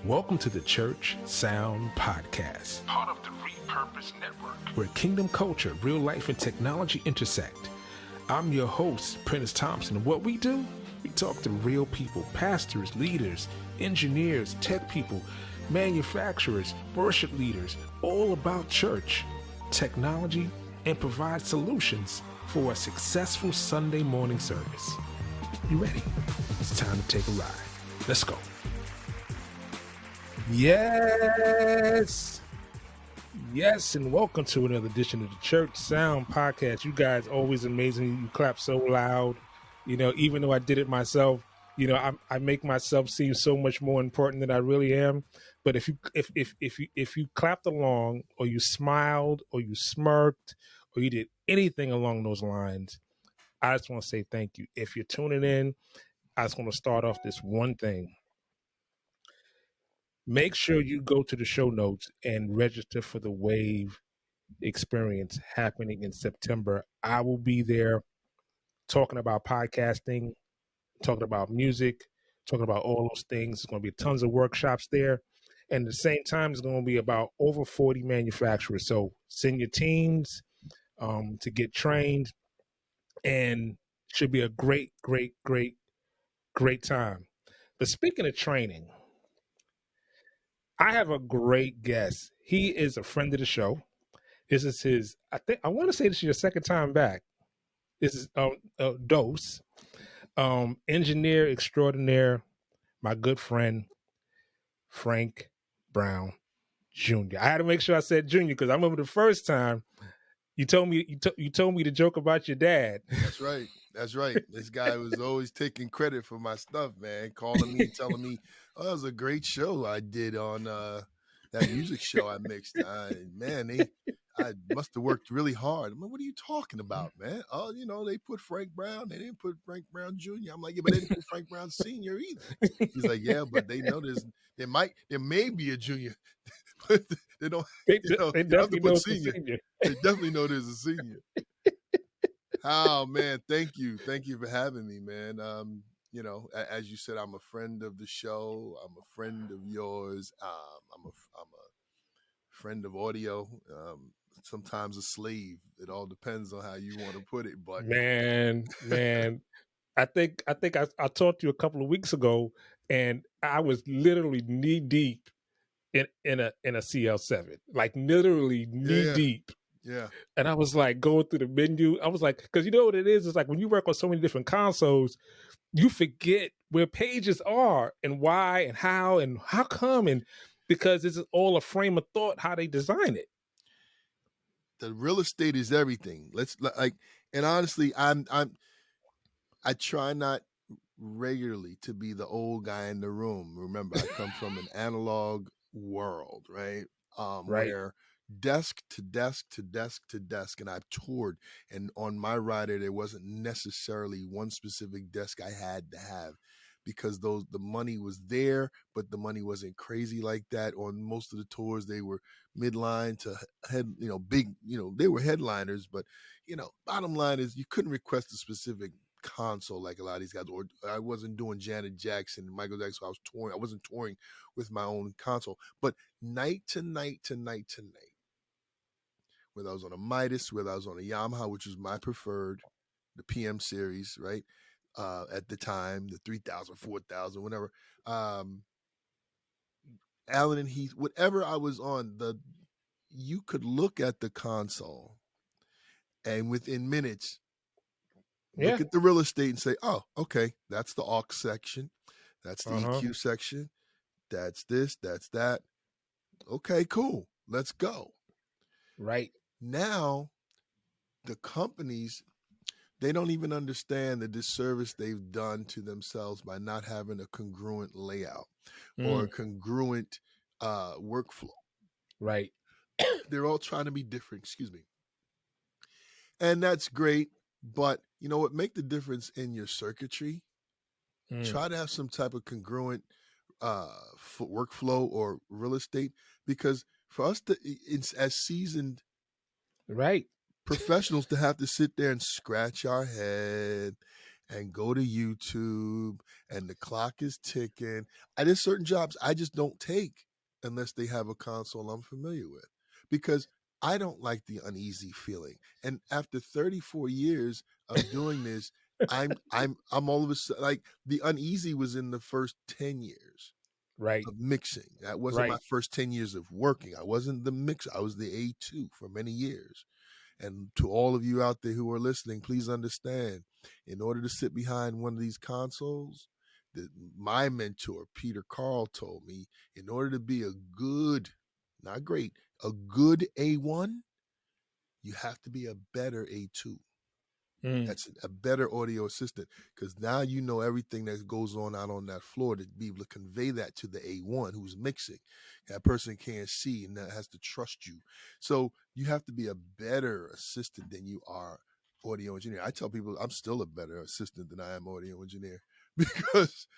Welcome to the Church Sound Podcast, part of the Repurpose Network, where kingdom culture, real life, and technology intersect. I'm your host, Prentice Thompson, and what we do, we talk to real people, pastors, leaders, engineers, tech people, manufacturers, worship leaders, all about church, technology, and provide solutions for a successful Sunday morning service. You ready? It's time to take a ride. Let's go. Yes, and welcome to another edition of the Church Sound Podcast. You guys always amazing. You clap so loud. You know, even though I did it myself, you know, I make myself seem so much more important than I really am. But if you clapped along, or you smiled, or you smirked, or you did anything along those lines, I just want to say thank you. If you're tuning in, I just want to start off this one thing. Make sure you go to the show notes and register for the Wave experience happening in September. I will be there talking about podcasting, talking about music, talking about all those things. There's going to be tons of workshops there. And at the same time, it's going to be about over 40 manufacturers. So send your teams to get trained, and should be a great time. But speaking of training, I have a great guest. He is a friend of the show. This is his, I want to say this is your second time back. This is Dose, engineer extraordinaire, my good friend, Frank Brown Jr. I had to make sure I said Jr. because I remember the first time you told me to joke about your dad. That's right. This guy was always taking credit for my stuff, man. Calling me, telling me, "Oh, that was a great show I did on that music show I mixed." I must have worked really hard. I'm like, "What are you talking about, man? Oh, you know, they put Frank Brown. They didn't put Frank Brown Jr." I'm like, "Yeah, but they didn't put Frank Brown Sr. either." He's like, "Yeah, but they know there may be a junior, but they don't. They You have to definitely know put it's a senior. senior. They definitely know there's a senior." Oh man, thank you for having me, man. You know, as you said, I'm a friend of the show. I'm a friend of yours. I'm a friend of audio. Sometimes a slave. It all depends on how you want to put it. But Man, I think I talked to you a couple of weeks ago, and I was literally knee deep in a CL7, like literally knee deep. Yeah. And I was like going through the menu. I was like, because you know what it is? It's like when you work on so many different consoles, you forget where pages are and why and how come, and because it's all a frame of thought how they design it. The real estate is everything. And honestly, I try not regularly to be the old guy in the room. Remember, I come from an analog world, right? Right. Where desk to desk to desk to desk, and I've toured, and on my rider there wasn't necessarily one specific desk I had to have, because the money was there, but the money wasn't crazy like that. On most of the tours, they were midline to big, they were headliners, but bottom line is you couldn't request a specific console like a lot of these guys. Or I wasn't doing Janet Jackson and Michael Jackson. So I was touring. I wasn't touring with my own console. But night to night, whether I was on a Midas, whether I was on a Yamaha, which was my preferred, the PM series, right? At the time, the 3000, 4000, whatever. Allen and Heath, whatever I was on, you could look at the console, and within minutes, look at the real estate and say, "Oh, okay, that's the aux section, that's the EQ section, that's this, that's that. Okay, cool, let's go." Right. Now, the companies, they don't even understand the disservice they've done to themselves by not having a congruent layout or a congruent workflow. Right. They're all trying to be different, excuse me. And that's great, but you know what? Make the difference in your circuitry. Try to have some type of congruent workflow or real estate, because for us it's as seasoned right professionals to have to sit there and scratch our head and go to YouTube, and the clock is ticking. There's certain jobs I just don't take unless they have a console I'm familiar with, because I don't like the uneasy feeling. And after 34 years of doing this, I'm all of a sudden, like, the uneasy was in the first 10 years Right. of mixing. That wasn't my Right. first 10 years of working. I wasn't the mixer. I was the A2 for many years. And to all of you out there who are listening, please understand, in order to sit behind one of these consoles, my mentor, Peter Carl, told me, in order to be a good, not great, a good A1, you have to be a better A2. That's a better audio assistant, because now you know everything that goes on out on that floor to be able to convey that to the A1 who's mixing. That person can't see and that has to trust you. So you have to be a better assistant than you are audio engineer. I tell people I'm still a better assistant than I am audio engineer because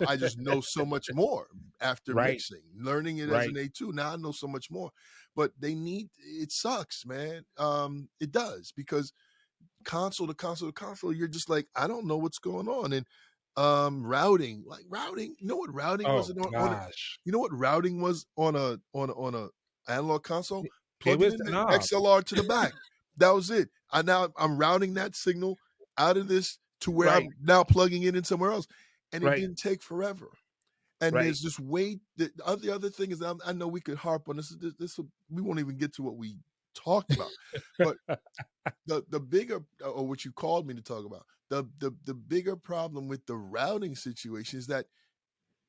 I just know so much more after Right. mixing, learning it as an A2. Now I know so much more. But it sucks, man. It does, because console to console to console, you're just like, I don't know what's going on. And routing, you know what routing was Oh on gosh. you know what routing was on a analog console? It Plug it was in the the knob. XLR to the back. That was it. I'm routing that signal out of this to where Right. I'm now plugging it in somewhere else. And it Right. didn't take forever. And Right. there's this way. The other thing is, I know we could harp on this. We won't even get to what we talked about, but the bigger, or what you called me to talk about, the bigger problem with the routing situation is that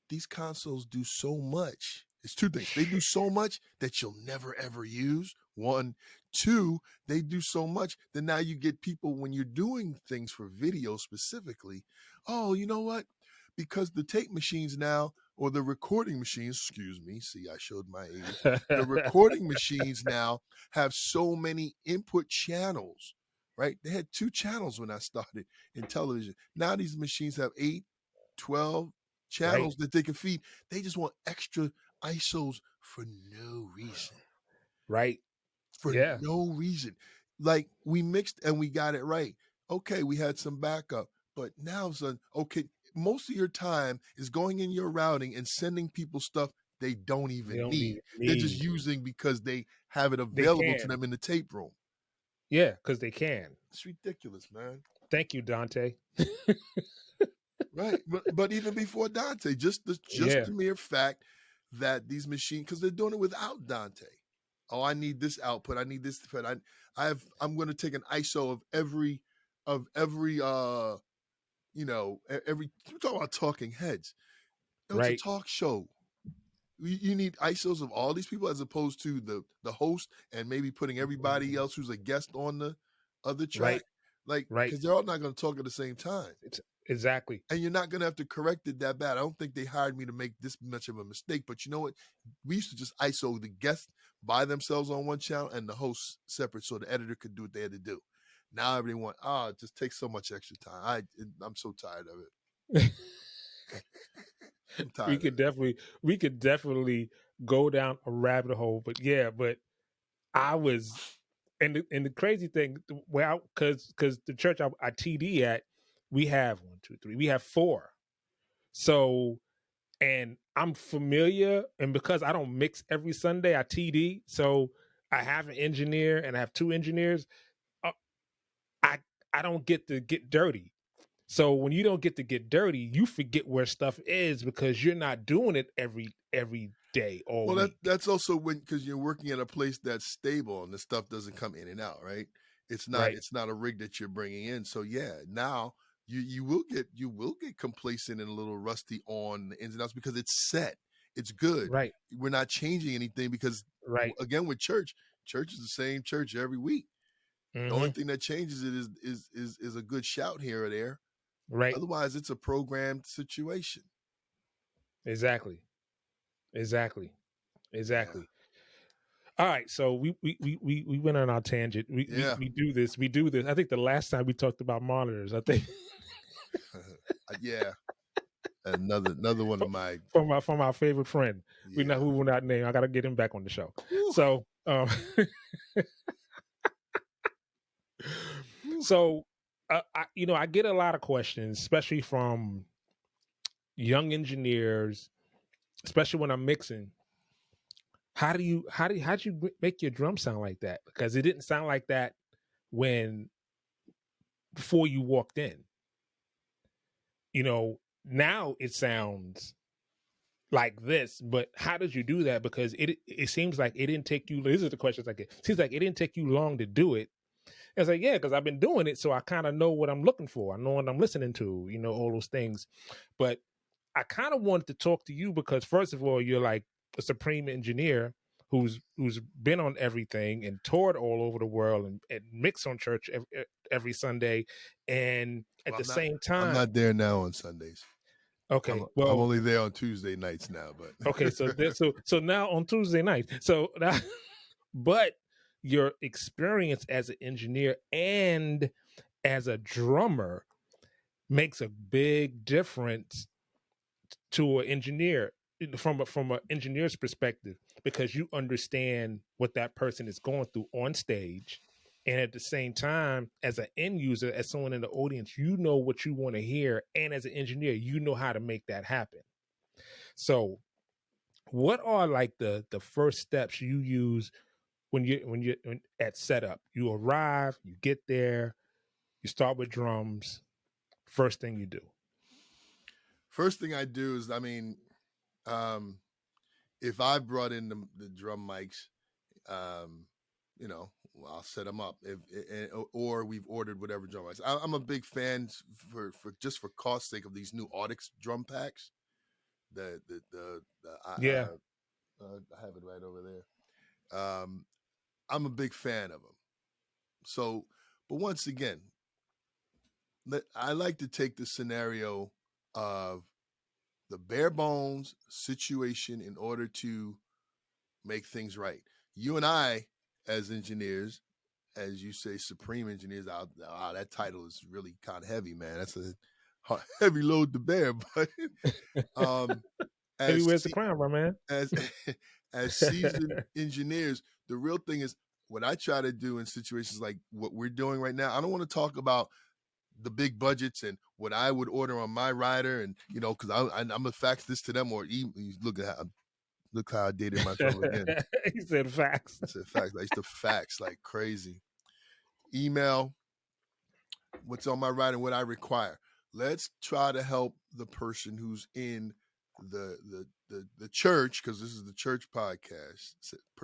these consoles do so much. It's two things. They do so much that you'll never ever use. One, two, they do so much that now you get people, when you're doing things for video specifically, oh, you know what? Because the tape machines now, or the recording machines, excuse me, see, I showed my age. The recording machines now have so many input channels, right? They had 2 channels when I started in television. Now these machines have 8, 12 channels that they can feed. They just want extra ISOs for no reason. Right. For Yeah. no reason. Like, we mixed and we got it right. Okay, we had some backup, but now, son, okay, most of your time is going in your routing and sending people stuff they don't They even don't need. even They're just need. using because they have it They available to can. them in the tape room. Yeah, because they can. It's ridiculous, man. Thank you, Dante. Right. But even before Dante, just Yeah. the mere fact that these machines, because they're doing it without Dante. Oh, I need this output. I need this. I'm going to take an ISO of every every we're talking about talking heads. No, it's a Right. talk show. You need ISOs of all these people, as opposed to the host and maybe putting everybody else who's a guest on the other track. Right. Like, Right. because they're all not going to talk at the same time. Exactly. And you're not going to have to correct it that bad. I don't think they hired me to make this much of a mistake. But you know what? We used to just ISO the guests by themselves on one channel and the hosts separate, so the editor could do what they had to do. Now everyone, it just takes so much extra time. I'm so tired of it. I'm tired we could definitely go down a rabbit hole, but I was, and the crazy thing, because the church I TD at, we have 1, 2, 3, we have 4. So, and I'm familiar, and because I don't mix every Sunday, I TD. So I have an engineer and I have 2 engineers. I don't get to get dirty. So when you don't get to get dirty, you forget where stuff is because you're not doing it every day all Well, week. that's also because you're working at a place that's stable and the stuff doesn't come in and out, right? It's not a rig that you're bringing in. So yeah, now you will get complacent and a little rusty on the ins and outs because it's set. It's good. Right. We're not changing anything because, Right. again, with church is the same church every week. The only thing that changes it is a good shout here or there. Right. Otherwise, it's a programmed situation. Exactly. Yeah. All right, so we went on our tangent. We do this. I think the last time we talked about monitors, I think Yeah. Another one of my from our favorite friend. We know who will not name. I got to get him back on the show. Woo. So, so I get a lot of questions, especially from young engineers, especially when I'm mixing. How'd you make your drum sound like that? Because it didn't sound like that when before you walked in. Now it sounds like this, but how did you do that? Because it seems like it didn't take you. These are the questions I get. It seems like it didn't take you long to do it. It's like, yeah, because I've been doing it, so I kind of know what I'm looking for. I know what I'm listening to. All those things. But I kind of wanted to talk to you because, first of all, you're like a supreme engineer who's been on everything and toured all over the world and mixed on church every Sunday, and at Well, the same I'm time, not there now on Sundays. okay, I'm well, only there on Tuesday nights now, but okay, so now on Tuesday night, so now, but your experience as an engineer and as a drummer makes a big difference to an engineer from an engineer's perspective, because you understand what that person is going through on stage, and at the same time, as an end user, as someone in the audience, you know what you want to hear, and as an engineer, you know how to make that happen. So what are like the first steps you use when you at setup? You arrive, you get there, you start with drums. First thing you do. first thing I do is, um, if I brought in the drum mics, um, I'll set them up. Or we've ordered whatever drum mics. I'm a big fan for cost sake of these new Audix drum packs. Yeah. I have it right over there. I'm a big fan of them. So, but once again, I like to take the scenario of the bare bones situation in order to make things right. You and I, as engineers, as you say, supreme engineers, that title is really kind of heavy, man. That's a heavy load to bear. But um, as Everywhere's the crown, my man. as as seasoned engineers, the real thing is what I try to do in situations like what we're doing right now. I don't want to talk about the big budgets and what I would order on my rider, and because I'm gonna fax this to them, or look how I dated myself again. He said facts. I said fax. I used to fax like crazy. Email what's on my rider and what I require. Let's try to help the person who's in the church, because this is the church podcast,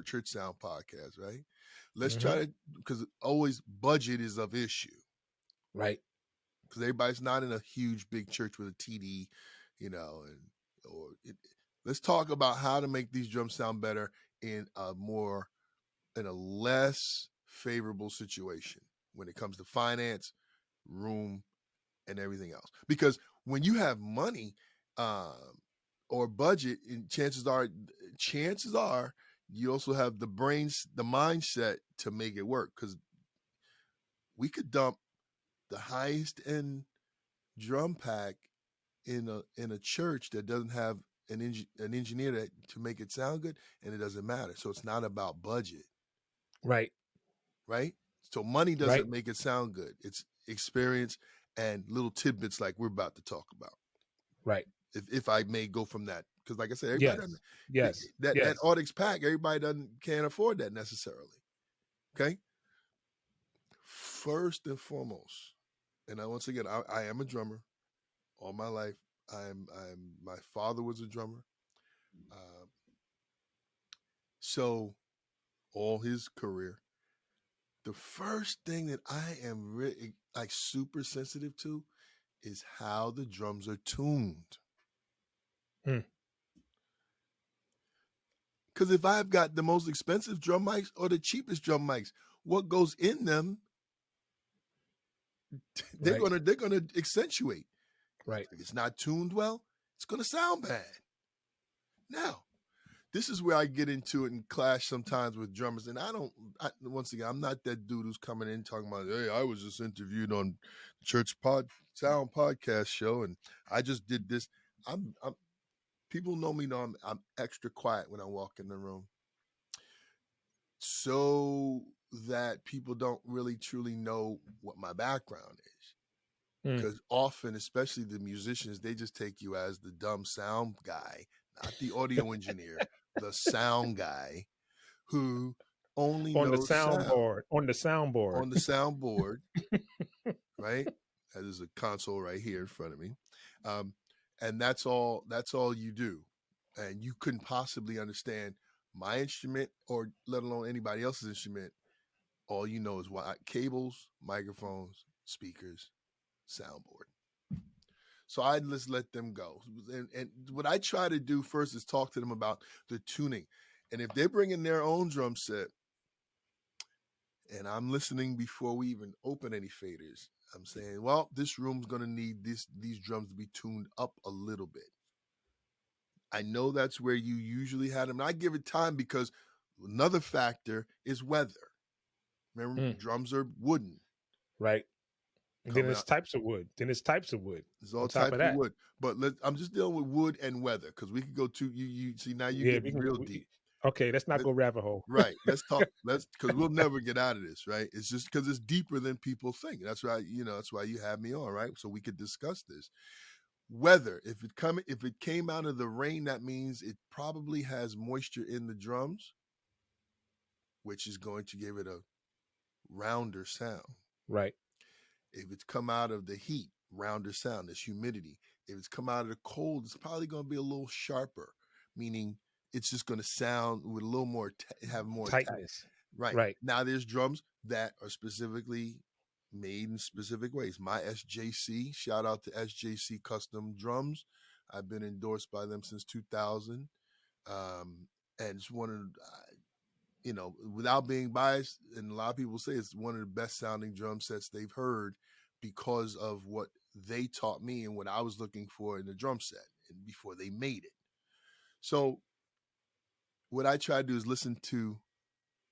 church sound podcast, right? Let's try to, because always budget is of issue, right? Because everybody's not in a huge big church with a TD, let's talk about how to make these drums sound better in a less favorable situation when it comes to finance, room, and everything else. Because when you have money or budget, and chances are you also have the mindset to make it work. Because we could dump the highest end drum pack in a church that doesn't have an engineer to make it sound good, and it doesn't matter. So it's not about budget, right? So money doesn't make it sound good. It's experience and little tidbits like we're about to talk about, right? If I may go from that, because like I said, everybody that Audix pack, everybody can't afford that necessarily. Okay, first and foremost, and once again, I am a drummer all my life. My father was a drummer, so all his career. The first thing that I am really like super sensitive to is how the drums are tuned. Because if I've got the most expensive drum mics or the cheapest drum mics, what goes in them, they're gonna accentuate. Right. If it's not tuned well, it's gonna sound bad. Now, this is where I get into it and clash sometimes with drummers. And once again, I'm not that dude who's coming in talking about, hey, I was just interviewed on Church Sound podcast show, and I just did this. People know me, know I'm extra quiet when I walk in the room, so that people don't really truly know what my background is. Because often, especially the musicians, they just take you as the dumb sound guy, not the audio engineer, the sound guy who only On the knows sound soundboard. On the soundboard. on the soundboard, right? That is a console right here in front of me. Um, and that's all you do. And you couldn't possibly understand my instrument or let alone anybody else's instrument. All you know is what cables, microphones, speakers, soundboard. So I just let them go. And what I try to do first is talk to them about the tuning. And if they're bringing their own drum set, and I'm listening before we even open any faders, I'm saying, well, this room's going to need these drums to be tuned up a little bit. I know that's where you usually had them. And I give it time because another factor is weather. Remember, drums are wooden. Right. And then it's Out. types of wood. It's all on top types of that. wood. But I'm just dealing with wood and weather because we could go to you see now you get real deep. Okay, let's not go rabbit hole. Right. Let's talk. Because we'll never get out of this, right? It's just because it's deeper than people think. That's why that's why you have me on, right? So we could discuss this. Weather. If it came out of the rain, that means it probably has moisture in the drums, which is going to give it a rounder sound. Right. If it's come out of the heat, rounder sound. There's humidity. If it's come out of the cold, it's probably going to be a little sharper, meaning it's just going to sound with a little more, have more tightness. Right. Now there's drums that are specifically made in specific ways. My SJC, shout out to SJC Custom Drums. I've been endorsed by them since 2000. And it's one of, without being biased, and a lot of people say it's one of the best sounding drum sets they've heard because of what they taught me and what I was looking for in the drum set and before they made it. So what I try to do is listen to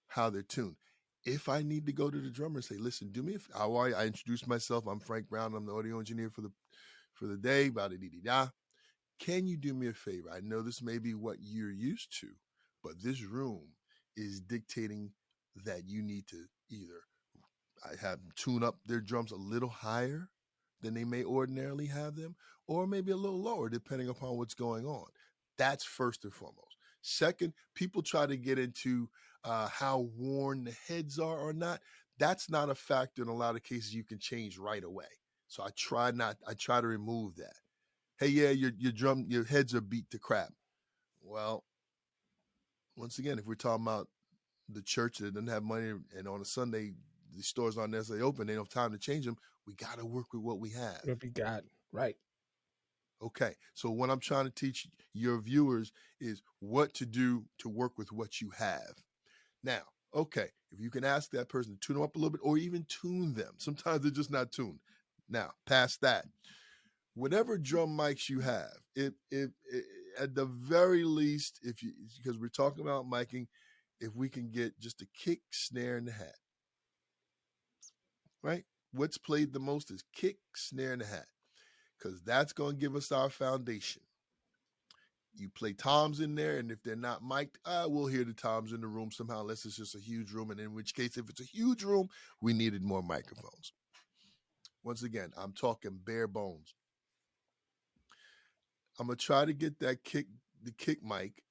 how they're tuned. If I need to go to the drummer and say, listen, do me how are you? I introduce myself. I'm Frank Brown. I'm the audio engineer for the day. Ba-da-dee-dee-da. Can you do me a favor? I know this may be what you're used to, but this room is dictating that you need to either have them tune up their drums a little higher than they may ordinarily have them, or maybe a little lower, depending upon what's going on. That's first and foremost. Second, people try to get into how worn the heads are or not. That's not a factor in a lot of cases you can change right away. So I try to remove that. Hey, yeah, your heads are beat to crap. Well, once again, if we're talking about the church that doesn't have money and on a Sunday the stores aren't necessarily open, they don't have time to change them, we got to work with what we have. What we got. Right. Okay. So what I'm trying to teach your viewers is what to do to work with what you have. Now, okay, if you can ask that person to tune them up a little bit or even tune them. Sometimes they're just not tuned. Now, past that, whatever drum mics you have, if at the very least, because we're talking about miking, if we can get just a kick, snare, and a hat, right? What's played the most is kick, snare, and a hat, because that's going to give us our foundation. You play toms in there, and if they're not mic'd, we'll hear the toms in the room somehow, unless it's just a huge room, and in which case, if it's a huge room, we needed more microphones. Once again, I'm talking bare bones. I'm going to try to get the kick mic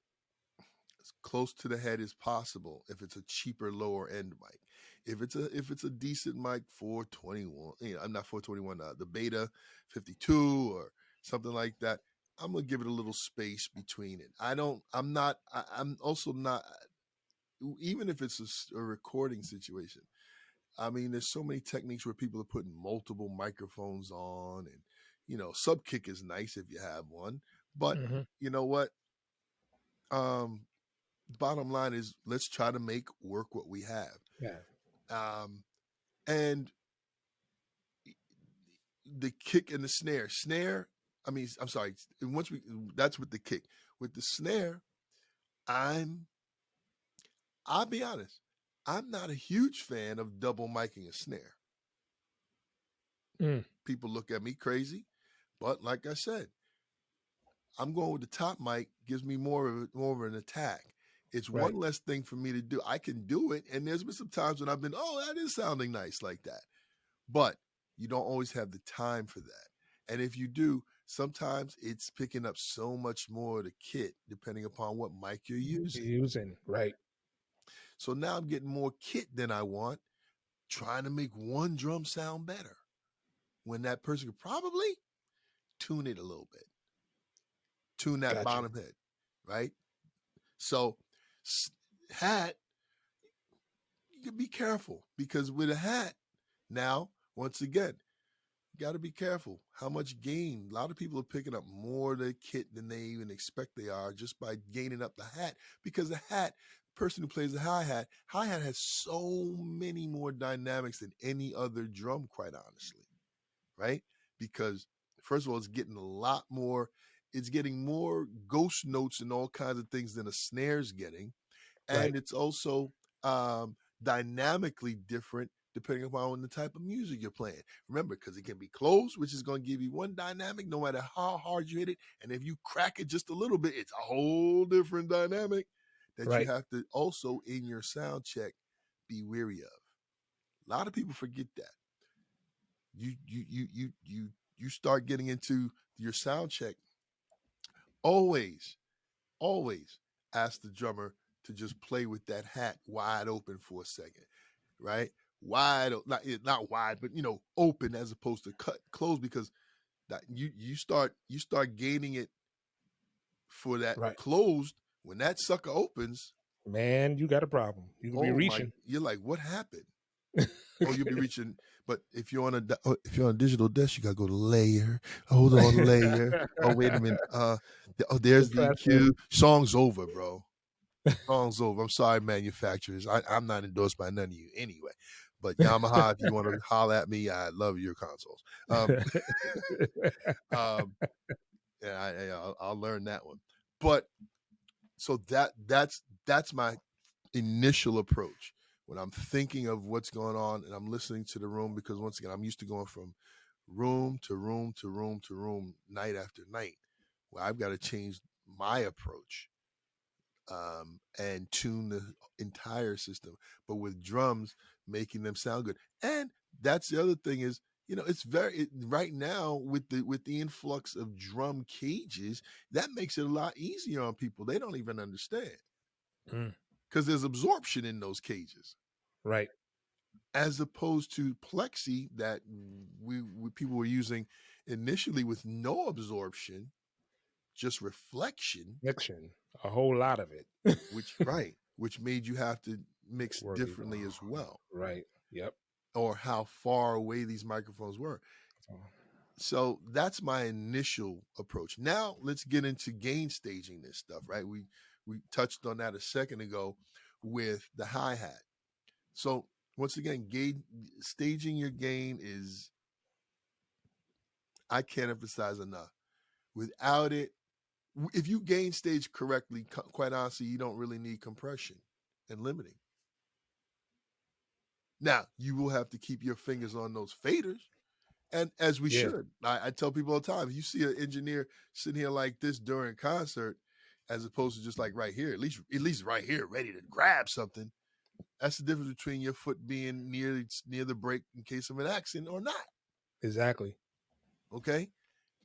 as close to the head as possible if it's a cheaper lower end mic. If it's a decent mic, 421, I'm not 421, the Beta 52 or something like that, I'm gonna give it a little space between it. I'm also not, even if it's a recording situation. I mean, there's so many techniques where people are putting multiple microphones on, and sub kick is nice if you have one, but you know what? Bottom line is, let's try to make work what we have. Yeah. And the kick and the snare. I mean, I'm sorry. That's with the kick. With the snare, I'll be honest. I'm not a huge fan of double miking a snare. People look at me crazy, but like I said, I'm going with the top mic. Gives me more of an attack. It's one less thing for me to do. I can do it, and there's been some times when I've been, that is sounding nice like that. But You don't always have the time for that. And if you do, sometimes it's picking up so much more of the kit depending upon what mic you're using. Right. So now I'm getting more kit than I want, trying to make one drum sound better when that person could probably tune it a little bit, tune that Got you. bottom head, right? So, hat, you can be careful because with a hat, now, once again, you got to be careful how much gain. A lot of people are picking up more of the kit than they even expect they are just by gaining up the hat because the hat, person who plays the hi-hat has so many more dynamics than any other drum, quite honestly, right? Because first of all, it's getting more ghost notes and all kinds of things than a snare's getting. Right. And it's also dynamically different depending upon the type of music you're playing. Remember, because it can be closed, which is going to give you one dynamic no matter how hard you hit it. And if you crack it just a little bit, it's a whole different dynamic that you Right. have to also in your sound check be weary of. A lot of people forget that. You start getting into your sound check. Always, always ask the drummer to just play with that hat wide open for a second, right? Wide, not wide, but open as opposed to cut closed because that you start gaining it for that Right. closed when that sucker opens. Man, you got a problem. You could be Oh my! reaching. You're like, what happened? Oh, you'll be reaching. But if you're on a digital desk, you gotta go to layer. Hold on, layer. Oh, wait a minute. There's the Compressor. EQ. Song's over, bro. Song's over. I'm sorry, manufacturers. I'm not endorsed by none of you anyway. But Yamaha, if you want to holler at me, I love your consoles. Um, and I'll learn that one. But so that's my initial approach when I'm thinking of what's going on and I'm listening to the room because once again I'm used to going from room to room to room to room night after night. Well, I've got to change my approach and tune the entire system. But with drums, making them sound good, and that's the other thing is it's right now with the influx of drum cages that makes it a lot easier on people. They don't even understand because there's absorption in those cages. Right. As opposed to plexi that people were using initially with no absorption, just reflection, Mixing. A whole lot of it. which made you have to mix Work even. differently as well, Right. Yep. or how far away these microphones were. So that's my initial approach. Now let's get into gain staging this stuff, right? We touched on that a second ago with the hi-hat. So once again, staging your gain is, I can't emphasize enough. Without it, if you gain stage correctly, quite honestly, you don't really need compression and limiting. Now, you will have to keep your fingers on those faders, and as we Yeah. should. I tell people all the time, if you see an engineer sitting here like this during concert, as opposed to just like right here, at least right here, ready to grab something, that's the difference between your foot being near the brake in case of an accident or not. Exactly. Okay,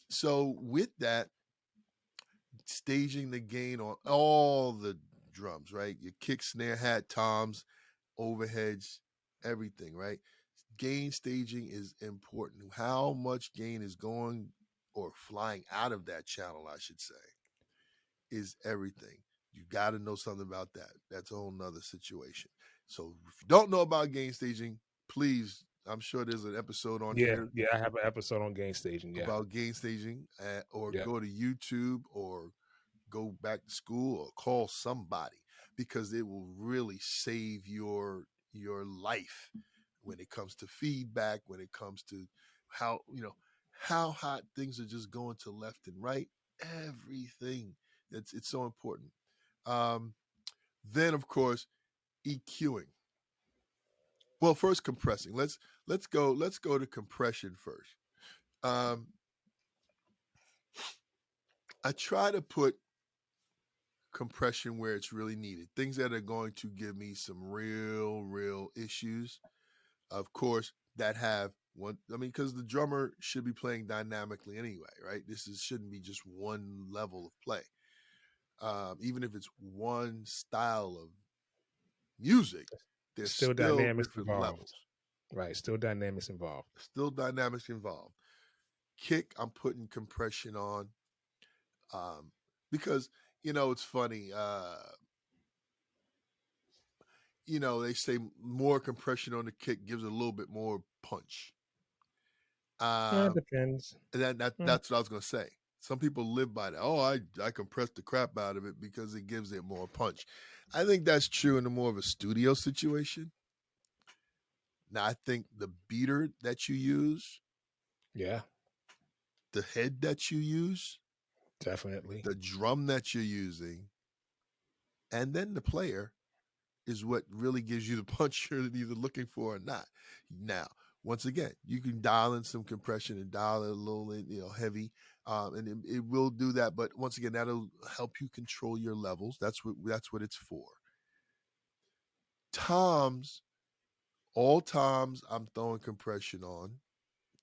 so with that, staging the gain on all the drums, right? Your kick, snare, hat, toms, overheads, everything, right? Gain staging is important. How much gain is going or flying out of that channel, I should say, is everything. You got to know something about that. That's a whole nother situation. So if you don't know about gain staging, please, I'm sure there's an episode on Yeah. here Yeah. I have an episode on gain staging. Yeah. about gain staging, or Yeah. go to YouTube or go back to school or call somebody because it will really save your life when it comes to feedback, when it comes to how hot things are just going to left and right, everything. It's so important. um then of course, EQing. Well, first compressing. Let's go to compression first. um I try to put compression where it's really needed. Things that are going to give me some real issues, of course, that have Because the drummer should be playing dynamically anyway, right? Shouldn't be just one level of play. Even if it's one style of music, there's Still still dynamics different involved. levels. Right. Still dynamics involved. Still dynamics involved. Kick, I'm putting compression on. Because, it's funny. They say more compression on the kick gives it a little bit more punch. It depends. That's what I was gonna say. Some people live by that. Oh, I compress the crap out of it because it gives it more punch. I think that's true in a more of a studio situation. Now, I think the beater that you use, Yeah, the head that you use, definitely. the drum that you're using, and then the player is what really gives you the punch you're either looking for or not. Now, once again, you can dial in some compression and dial it a little in, heavy, and it will do that. But once again, that'll help you control your levels. That's what it's for. Toms, all toms, I'm throwing compression on,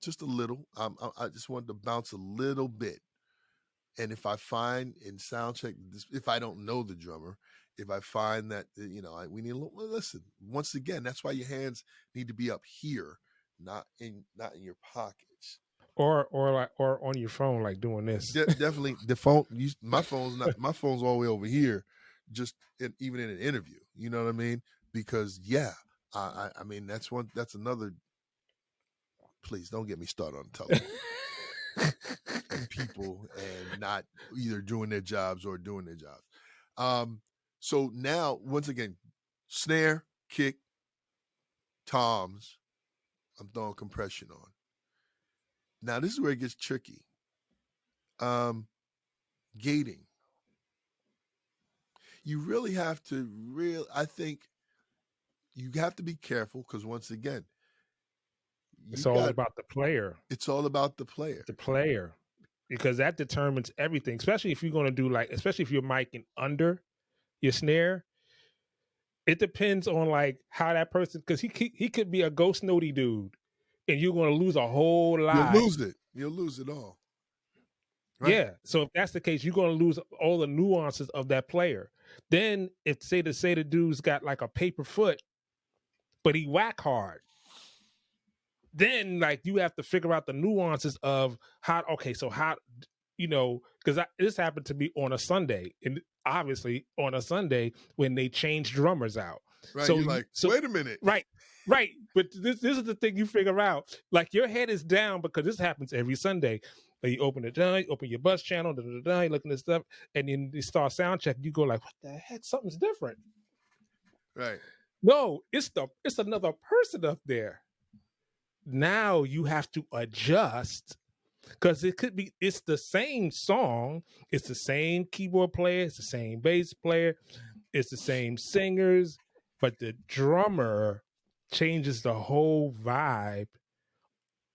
just a little. I just want to bounce a little bit. And if I find in sound check, if I don't know the drummer, if I find that we need a little, listen. Once again, that's why your hands need to be up here, not in your pockets, or on your phone, like doing this. definitely the phone. My phone's all the way over here, just even in an interview. You know what I mean? Because I mean that's another. Please don't get me started on telephone. And people and not either doing their jobs or doing their jobs. So now, once again, snare, kick, toms, I'm throwing compression on. Now, this is where it gets tricky. Gating. You really have to I think you have to be careful because once again, It's all about the player. It's all about the player. The player. Because that determines everything, especially if you're going to do especially if you're micing under your snare. It depends on how that person, because he could be a ghost notey dude, and you're going to lose a whole lot. You'll lose it all. Right? Yeah. So if that's the case, you're going to lose all the nuances of that player. Then if say the dude's got like a paper foot, but he whack hard, then you have to figure out the nuances of how. Okay, so how, because this happened to me on a Sunday, and obviously on a Sunday when they changed drummers out. Right. So you're wait a minute. Right. But this is the thing you figure out. Your head is down because this happens every Sunday. You open it down, you open your bus channel, you looking at stuff, and then you start sound check. You go what the heck? Something's different. Right. No, it's another person up there. Now you have to adjust because it's the same song, it's the same keyboard player, it's the same bass player, it's the same singers, but the drummer changes the whole vibe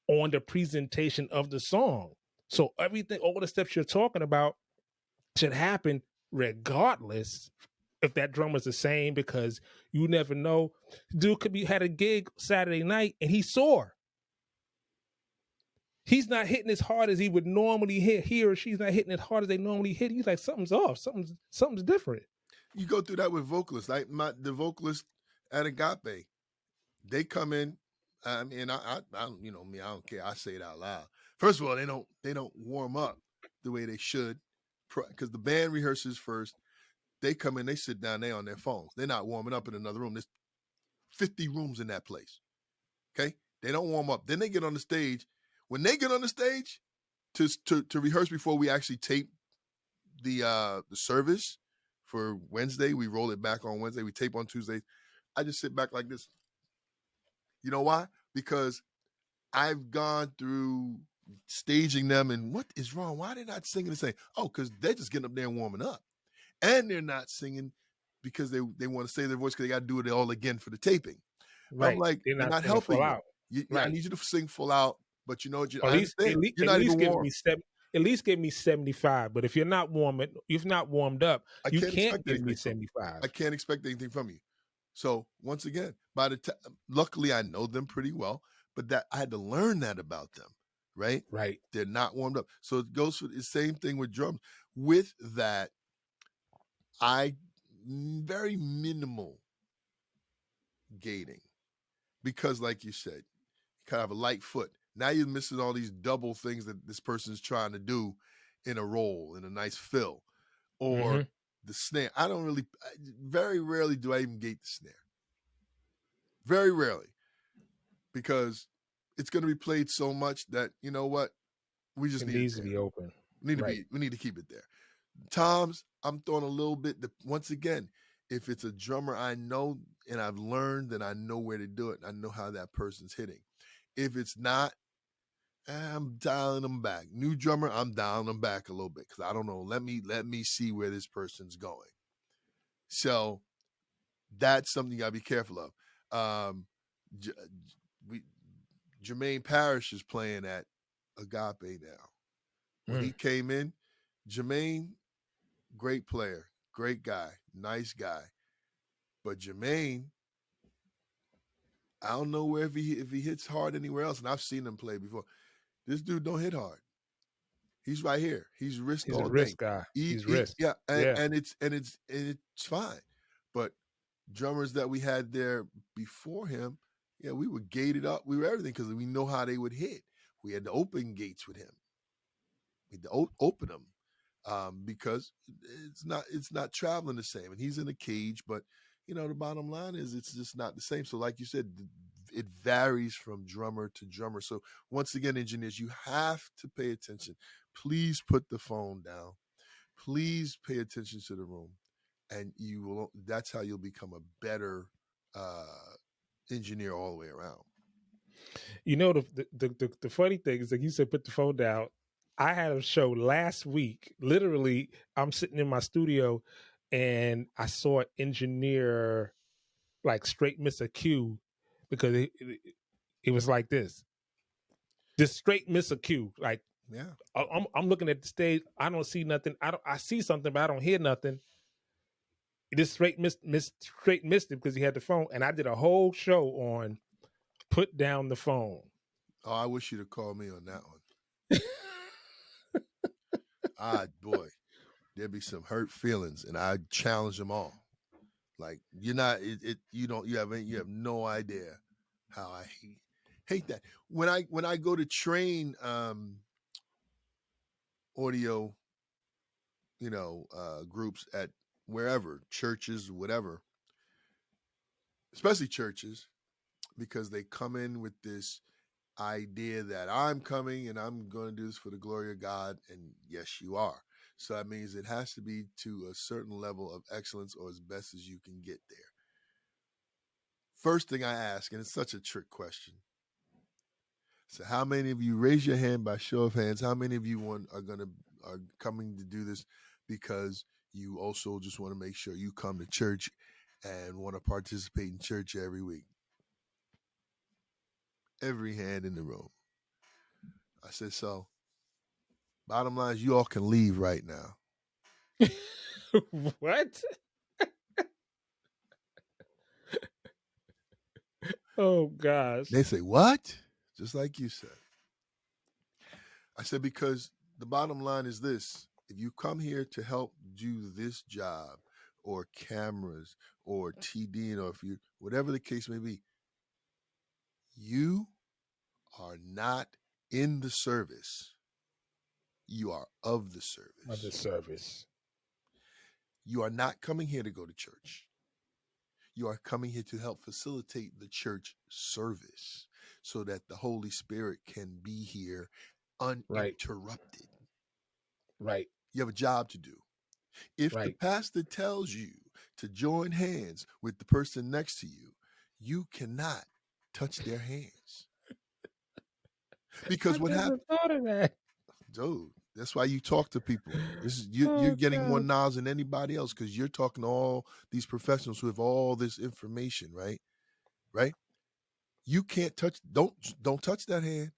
on the presentation of the song. So everything, all the steps you're talking about should happen regardless if that drummer's the same, because you never know. Dude could had a gig Saturday night and he's sore. He's not hitting as hard as he would normally hit. He or she's not hitting as hard as they normally hit. He's like, something's off. Something's different. You go through that with vocalists. The vocalist at Agape, they come in. I mean, I you know me, I don't care. I say it out loud. First of all, they don't warm up the way they should, because the band rehearses first. They come in, they sit down, they on their phones. They're not warming up in another room. There's 50 rooms in that place. Okay, they don't warm up. Then they get on the stage. When they get on the stage to rehearse before we actually tape the service for Wednesday, we roll it back on Wednesday. We tape on Tuesday. I just sit back like this. You know why? Because I've gone through staging them and what is wrong? Why are they not singing the same? Oh, because they're just getting up there and warming up. And they're not singing because they want to save their voice because they got to do it all again for the taping. Right. I'm like, they're not helping you. Right. I need you to sing full out, but you know what? At least give me 75. But if you're not warmed up, you can't give me 75. I can't expect anything from you. So once again, luckily I know them pretty well. but that I had to learn that about them, right? Right. They're not warmed up. So it goes for the same thing with drums. With that, very minimal gating because, like you said, you kind of have a light foot. Now you're missing all these double things that this person's trying to do in a roll, in a nice fill, or the snare. Very rarely do I even gate the snare. Very rarely, because it's going to be played so much that, you know what, we just need needs it to there. be open. We need to keep it there. Toms, I'm throwing a little bit. Once again, if it's a drummer I know and I've learned, then I know where to do it. I know how that person's hitting. If it's not, I'm dialing them back. New drummer, I'm dialing them back a little bit because I don't know. Let me see where this person's going. So that's something you gotta be careful of. Jermaine Parrish is playing at Agape now. When he came in, Jermaine, great player, great guy, nice guy. But Jermaine, I don't know if he hits hard anywhere else, and I've seen him play before. This dude don't hit hard. He's right here. He's wrist all a day. wrist guy. He's wrist. Yeah, and it's fine. But drummers that we had there before him, yeah, we were gated up. We were everything because we know how they would hit. We had to open gates with him. We had to open them because it's not traveling the same. And he's in a cage, but the bottom line is it's just not the same. So like you said, it varies from drummer to drummer. So once again, engineers, you have to pay attention. Please put the phone down. Please pay attention to the room, and that's how you'll become a better engineer all the way around. The funny thing is, like you said, put the phone down. I had a show last week. Literally, I'm sitting in my studio and I saw an engineer like straight miss a cue because it was like this. Just straight miss a cue. Like, yeah, I'm looking at the stage. I don't see nothing. I see something, but I don't hear nothing. It just straight missed it because he had the phone. And I did a whole show on put down the phone. Oh, I wish you'd have called me on that one. Boy, there'd be some hurt feelings, and I challenge them all. Like, you're not you have no idea how I hate that. When I go to train audio, groups at wherever, churches, whatever, especially churches, because they come in with this idea that I'm coming and I'm going to do this for the glory of God, and yes, you are. So that means it has to be to a certain level of excellence or as best as you can get there. First thing I ask, and it's such a trick question. So how many of you, raise your hand by show of hands, how many of you are coming to do this because you also just want to make sure you come to church and want to participate in church every week? Every hand in the room. I said, so bottom line is you all can leave right now. What? Oh, gosh. They say, what? Just like you said. I said, because the bottom line is this. If you come here to help do this job or cameras or TD, or if you, whatever the case may be, you are not in the service. You are of the service. Of the service. You are not coming here to go to church. You are coming here to help facilitate the church service so that the Holy Spirit can be here uninterrupted. Right. You have a job to do. If the pastor tells you to join hands with the person next to you, you cannot touch their hands. Because what happened? Thought of that. Dude, that's why you talk to people. You're getting more knowledge than anybody else because you're talking to all these professionals who have all this information, right? Right? You can't touch, don't touch that hand.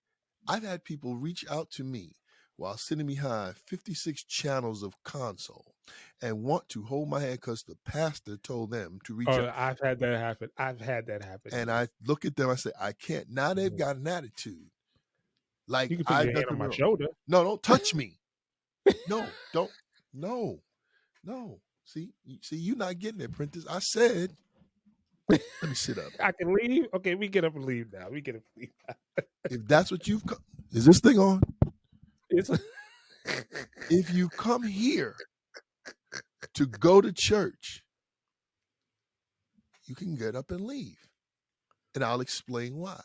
I've had people reach out to me while sitting behind 56 channels of console and want to hold my hand because the pastor told them to reach out. I've had that happen. I've had that happen. And I look at them, I say, I can't. Now they've got an attitude. Like, you can put your hand on my shoulder. No, don't touch me. No, don't. No. See, you're not getting it, Prentice. I said, let me sit up. I can leave. Okay, we get up and leave now. If that's what you've come, is this thing on? It's if you come here to go to church, you can get up and leave. And I'll explain why.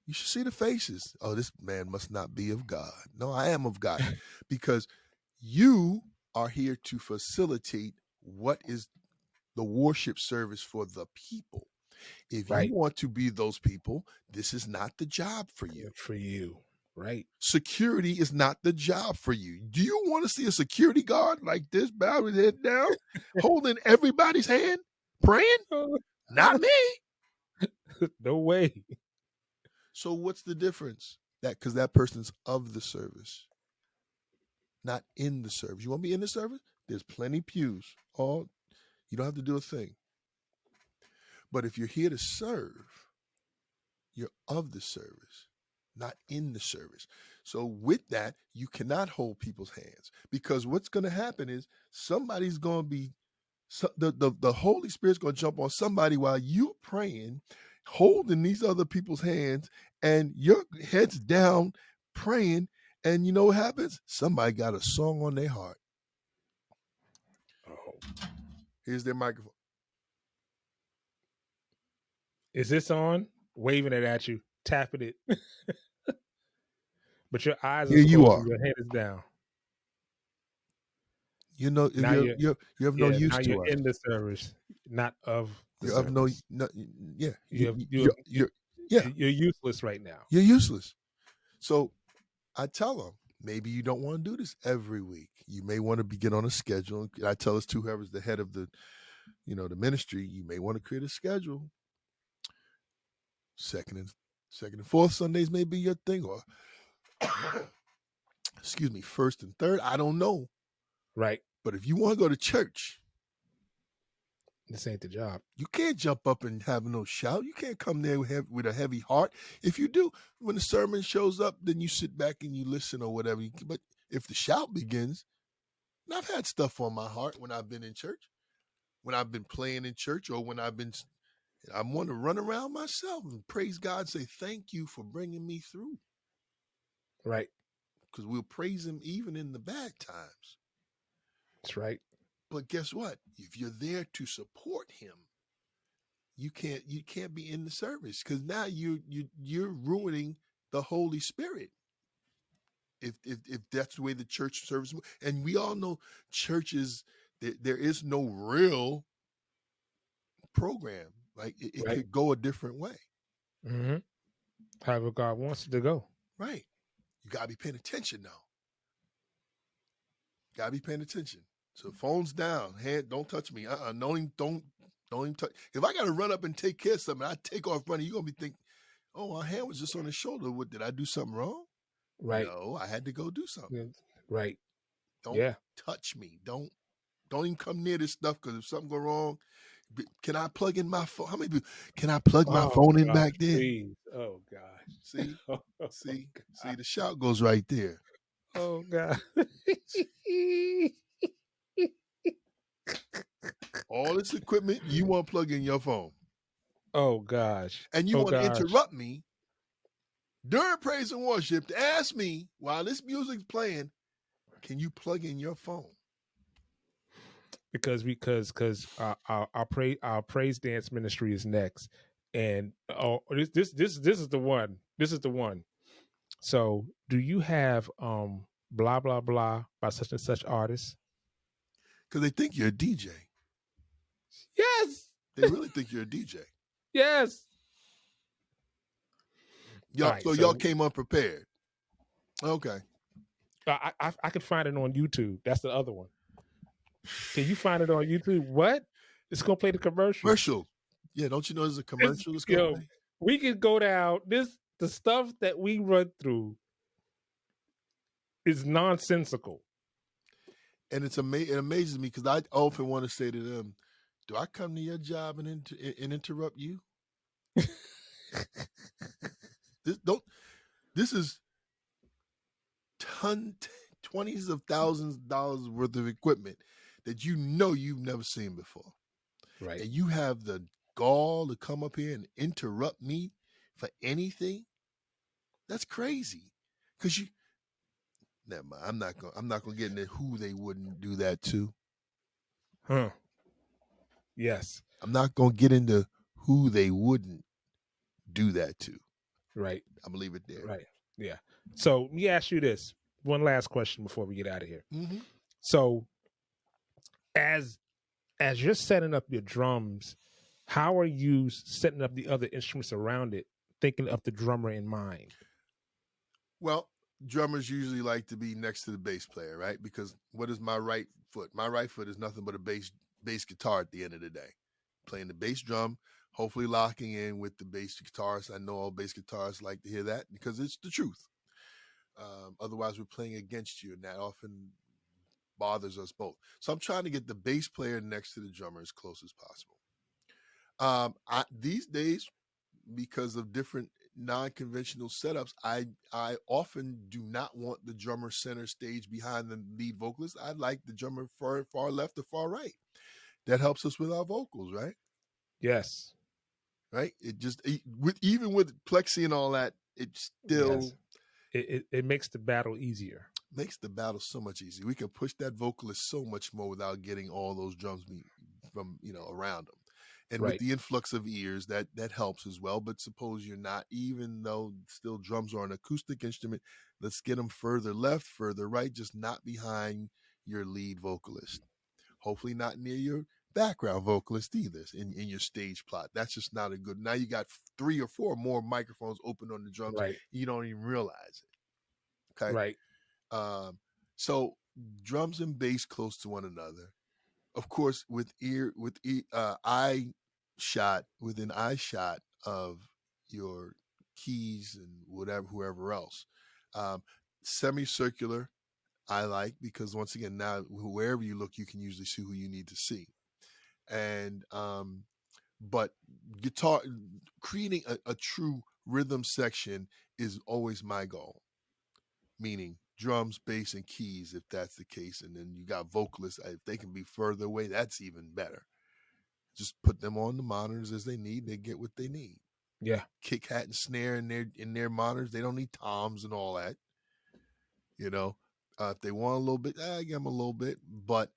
You should see the faces. Oh, this man must not be of God. No, I am of God. Because you are here to facilitate what is the worship service for the people. If you want to be those people, this is not the job for you. For you, right? Security is not the job for you. Do you want to see a security guard like this, bow his head down, holding everybody's hand, praying? Not me. No way. So what's the difference? Because that person's of the service, not in the service. You want me in the service? There's plenty pews. You don't have to do a thing. But if you're here to serve, you're of the service, not in the service. So with that, you cannot hold people's hands, because what's going to happen is somebody's going to be, the Holy Spirit's going to jump on somebody while you're praying, holding these other people's hands, and your head's down praying. And you know what happens? Somebody got a song on their heart. Oh. Here's their microphone. Is this on? Waving it at you, tapping it. But your eyes are Here closed you are. and your head is down. You know, you have no use to you're us. in the service, not of the you're service. You're useless right now. You're useless. So I tell them, maybe you don't want to do this every week. You may want to get on a schedule. I tell this to whoever's the head of the ministry. You may want to create a schedule. Second and fourth Sundays may be your thing, or excuse me, first and third. I don't know. Right. But if you want to go to church, this ain't the job. You can't jump up and have no shout. You can't come there with a heavy heart. If you do, when the sermon shows up, then you sit back and you listen or whatever. But if the shout begins, and I've had stuff on my heart when I've been in church, when I've been playing in church, or when I want to run around myself and praise God, say thank you for bringing me through. Right. Because we'll praise him even in the bad times. That's right. But guess what? If you're there to support him, you can't be in the service, because now you're ruining the Holy Spirit. If that's the way the church service, and we all know churches, there is no real program. Like it right. could go a different way. Mm-hmm. However God wants it to go. Right. You gotta be paying attention now. Gotta be paying attention. So phone's down. Hand, don't touch me. Don't even touch. If I gotta run up and take care of something, I take off running, you're gonna be thinking, oh, my hand was just on his shoulder. What, did I do something wrong? Right. No, I had to go do something. Right. Don't touch me. Don't even come near this stuff, because if something go wrong, can I plug in my phone? How many people can I plug my phone in back there? Please. Oh gosh. See, see, the shout goes right there. Oh God. All this equipment you want to plug in your phone. Oh gosh. And you want to interrupt me during praise and worship to ask me, while this music's playing, can you plug in your phone? Because our praise dance ministry is next, and this is the one. This is the one. So, do you have blah blah blah by such and such artist? Because they think you're a DJ. Yes. They really think you're a DJ. Yes. Y'all, right, so y'all came unprepared. Okay. I could find it on YouTube. That's the other one. Can you find it on YouTube? What? It's gonna play the commercial. Commercial. Yeah, don't you know there's a commercial that's gonna play? We can go down the stuff that we run through. is nonsensical. And it amazes me because I often want to say to them, "Do I come to your job and interrupt you? This is 20s of thousands of dollars worth of equipment that you've never seen before, Right. and you have the gall to come up here and interrupt me for anything? That's crazy." Because never mind. I'm not gonna get into who they wouldn't do that to. Huh. Yes. I'm not gonna get into who they wouldn't do that to. Right. I'm gonna leave it there. Right. Yeah. So let me ask you this one last question before we get out of here. Mm-hmm. So as you're setting up your drums, how are you setting up the other instruments around it, thinking of the drummer in mind? Well, drummers usually like to be next to the bass player, right? Because what is my right foot? My right foot is nothing but a bass guitar at the end of the day. Playing the bass drum, hopefully locking in with the bass guitarist. I know all bass guitarists like to hear that because it's the truth. Otherwise, we're playing against you, and that often bothers us both. So I'm trying to get the bass player next to the drummer as close as possible. These days, because of different non-conventional setups, I often do not want the drummer center stage behind the lead vocalist. I like the drummer far left or far right. That helps us with our vocals, right? Yes. Right. Even with plexi and all that, it still it makes the battle easier. Makes the battle so much easier. We can push that vocalist so much more without getting all those drums from around them. And with the influx of ears, that helps as well. But suppose you're not, even though still drums are an acoustic instrument, let's get them further left, further right, just not behind your lead vocalist. Hopefully not near your background vocalist either in your stage plot. That's just not a good. Now you got 3 or 4 more microphones open on the drums. Right. You don't even realize it. Okay. Right. So drums and bass close to one another. Of course, within eye shot of your keys and whoever else. Semicircular, I like, because once again, now wherever you look, you can usually see who you need to see. And but guitar, creating a true rhythm section is always my goal. Meaning drums, bass, and keys, if that's the case. And then you got vocalists. If they can be further away, that's even better. Just put them on the monitors as they need. They get what they need. Yeah. Kick, hat, and snare in their monitors. They don't need toms and all that. If they want a little bit, I give them a little bit. But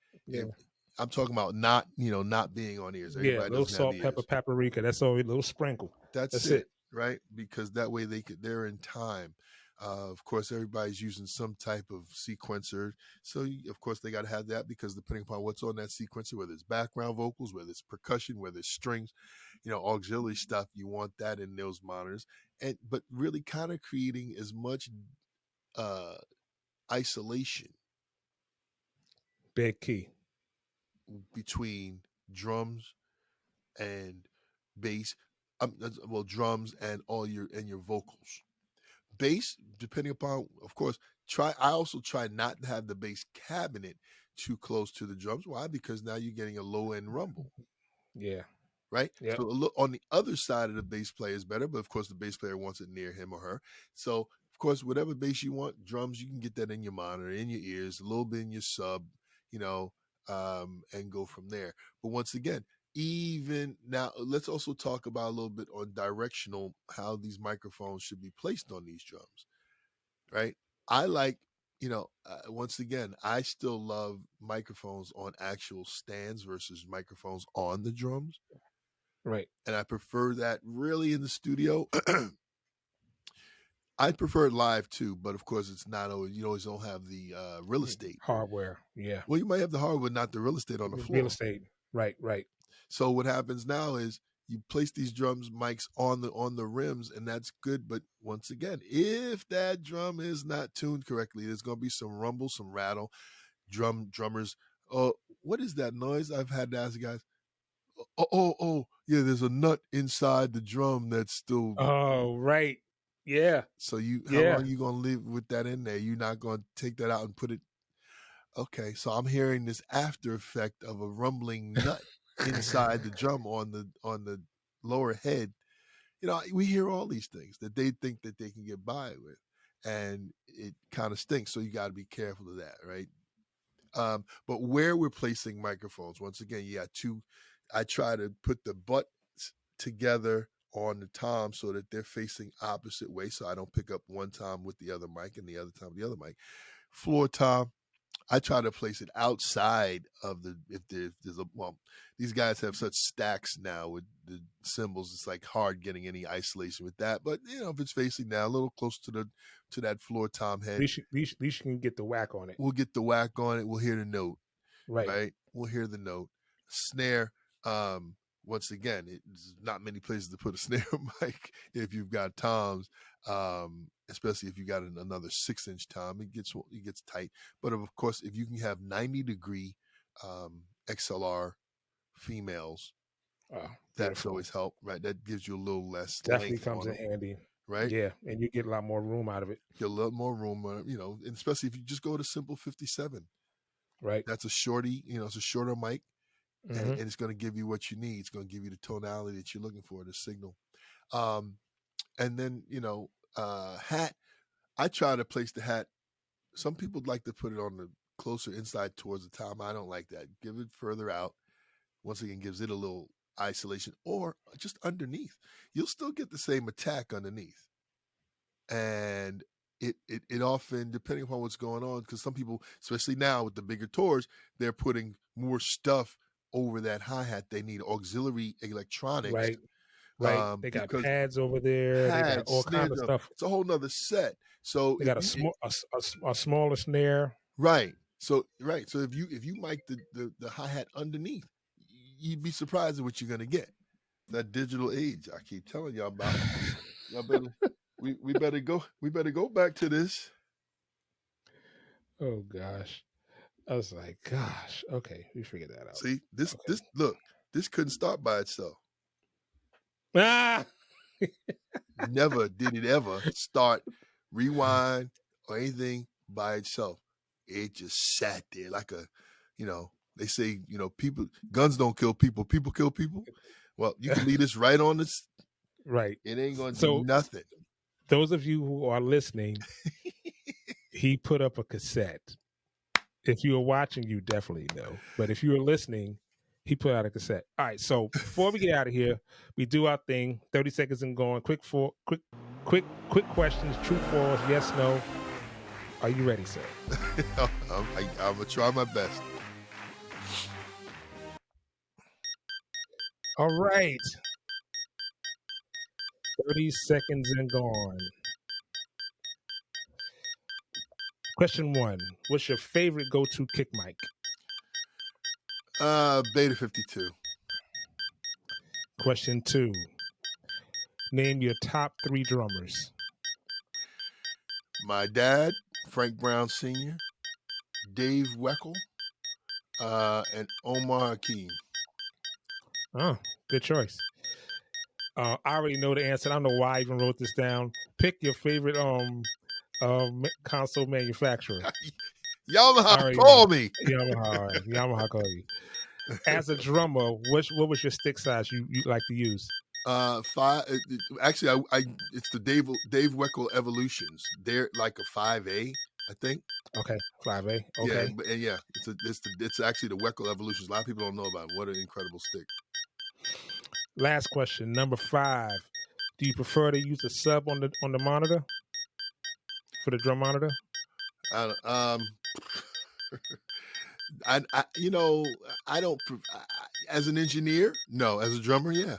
I'm talking about not being on ears. Everybody a little salt, pepper, paprika. That's all. A little sprinkle. That's it. Right? Because that way they're in time. Of course, everybody's using some type of sequencer. So, of course, they got to have that because depending upon what's on that sequencer, whether it's background vocals, whether it's percussion, whether it's strings, auxiliary stuff, you want that in those monitors. But really kind of creating as much isolation. Big key. Between drums and bass, drums and your vocals. Bass, depending upon, of course, I also try not to have the bass cabinet too close to the drums. Why? Because now you're getting a low end rumble. Yeah. Right. Yep. So on the other side of the bass player is better, but of course the bass player wants it near him or her. So of course, whatever bass you want, drums, you can get that in your monitor, in your ears, a little bit in your sub, and go from there. But once again, even now, let's also talk about a little bit on directional, how these microphones should be placed on these drums, right? I like, once again, I still love microphones on actual stands versus microphones on the drums. Right. And I prefer that really in the studio. I prefer it live too, but of course it's not always, you always don't have the real estate. Hardware. Yeah. Well, you might have the hardware, not the real estate on the floor. Real estate. Right. So what happens now is you place these drums mics on the rims, and that's good. But once again, if that drum is not tuned correctly, there's gonna be some rumble, some rattle. Drummers, what is that noise? I've had to ask the guys. Oh, yeah, there's a nut inside the drum that's still. Oh, right. Yeah. So how Yeah. long you gonna live with that in there? You're not gonna take that out and put it. Okay, so I'm hearing this after effect of a rumbling nut inside the drum on the lower head. We hear all these things that they think that they can get by with, and it kind of stinks. So you got to be careful of that, right? But where we're placing microphones, once again, you got two. I try to put the butts together on the tom so that they're facing opposite way, so I don't pick up one tom with the other mic and the other tom with the other mic. Floor tom, I try to place it outside of if there's a, well, these guys have such stacks now with the cymbals. It's like hard getting any isolation with that. But if it's facing down a little close to that floor tom At head, least you can get the whack on it. we'll get the whack on it. We'll hear the note, Right. right? We'll hear the note. Snare. Once again, there's not many places to put a snare mic if you've got toms. Especially if you got another 6-inch tom, it gets tight. But of course, if you can have 90-degree XLR females, that's always help, right? That gives you a little less Definitely length comes on in them, handy, right? Yeah, and you get a lot more room out of it. Get a little more room, and especially if you just go to simple 57, right? That's a shorty, it's a shorter mic, Mm-hmm. and it's going to give you what you need. It's going to give you the tonality that you're looking for, the signal. And then hat. I try to place the hat. Some people like to put it on the closer inside towards the tom. I don't like that. Give it further out. Once again, gives it a little isolation, or just underneath. You'll still get the same attack underneath. And it often, depending upon what's going on, because some people, especially now with the bigger tours, they're putting more stuff over that hi-hat. They need auxiliary electronics. Right. They got pads over there. They got all kinds of stuff. It's a whole nother set. So they got a smaller snare. Right. So if you mic the hi-hat underneath, you'd be surprised at what you're gonna get. That digital age I keep telling y'all about. Y'all better we better go back to this. Oh gosh. I was like, gosh, okay, we figured that out. See, this couldn't start by itself. Ah! Never did it ever start, rewind, or anything by itself. It just sat there like they say, people, guns don't kill people, people kill people. Well, you can leave this right on this. Right. It ain't going to do nothing. Those of you who are listening, he put up a cassette. If you were watching, you definitely know. But if you were listening, he put out a cassette. All right. So before we get out of here, we do our thing. 30 seconds and going. Quick questions. True, false, yes, no. Are you ready, sir? I'm gonna try my best. All right. 30 seconds and gone. Question 1. What's your favorite go-to kick mic? Beta 52. Question 2. Name your top 3 drummers. My dad, Frank Brown Sr., Dave Weckl, and Omar Hakeem. Oh, good choice. I already know the answer. I don't know why I even wrote this down. Pick your favorite console manufacturer. Yamaha, call me. Yamaha, call you. As a drummer, what was your stick size you like to use? 5. Actually, it's the Dave Weckl Evolutions. They're like a 5A, I think. Okay, 5A. Okay. Yeah, it's actually the Weckl Evolutions. A lot of people don't know about it. What an incredible stick. Last question, number 5. Do you prefer to use a sub on the monitor for the drum monitor? I don't. As an engineer, no. As a drummer, yeah.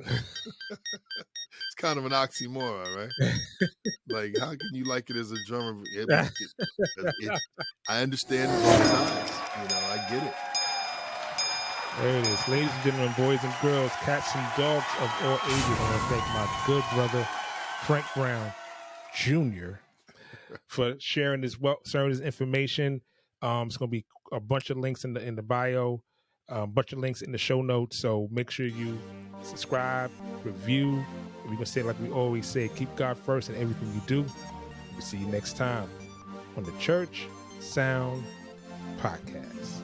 It's kind of an oxymoron, right? Like, how can you like it as a drummer? I understand it both sides. I get it. There it is. Ladies and gentlemen, boys and girls, cats and dogs of all ages, I want to thank my good brother, Frank Brown Jr., for sharing this information. It's going to be a bunch of links in the bio, a bunch of links in the show notes. So make sure you subscribe, review, We're going to say like we always say, keep God first in everything you do. We'll see you next time on the Church Sound Podcast.